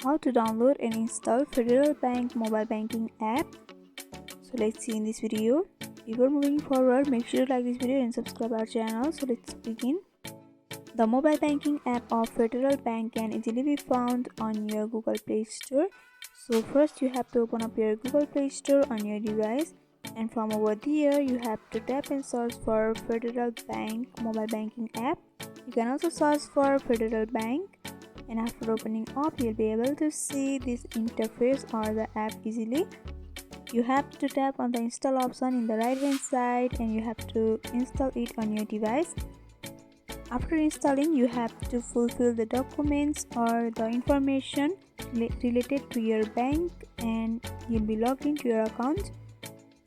how to download and install Federal Bank mobile banking app. So let's see in this video. Before moving forward, make sure to like this video and subscribe our channel. So let's begin. The mobile banking app of Federal Bank can easily be found on your Google Play Store. So first you have to open up your Google Play Store on your device, and from over there you have to tap and search for Federal Bank mobile banking app. You can also search for Federal Bank, and after opening up you'll be able to see this interface or the app easily. You have to tap on the install option in the right hand side and you have to install it on your device. After installing, you have to fulfill the documents or the information related to your bank and you'll be logged into your account.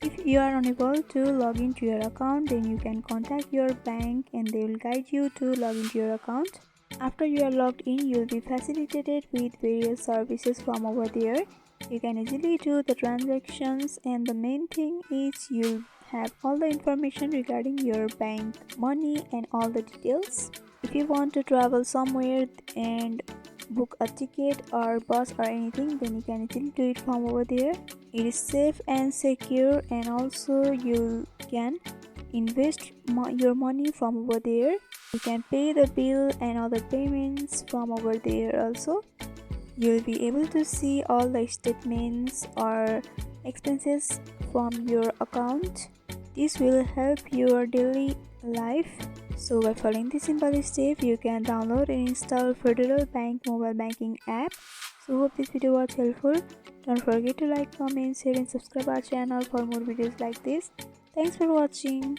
If you are unable to log into your account, then you can contact your bank and they will guide you to log into your account. After you are logged in, you will be facilitated with various services from over there. You can easily do the transactions, and the main thing is you'll have all the information regarding your bank money and all the details. If you want to travel somewhere and book a ticket or bus or anything, then you can easily do it from over there. It is safe and secure, and also you can invest your money from over there. You can pay the bill and other payments from over there also. You'll be able to see all the statements or expenses from your account. This will help your daily life. So by following this simple step, you can download and install Federal Bank mobile banking app. So hope this video was helpful. Don't forget to like, comment, share and subscribe our channel for more videos like this. Thanks for watching.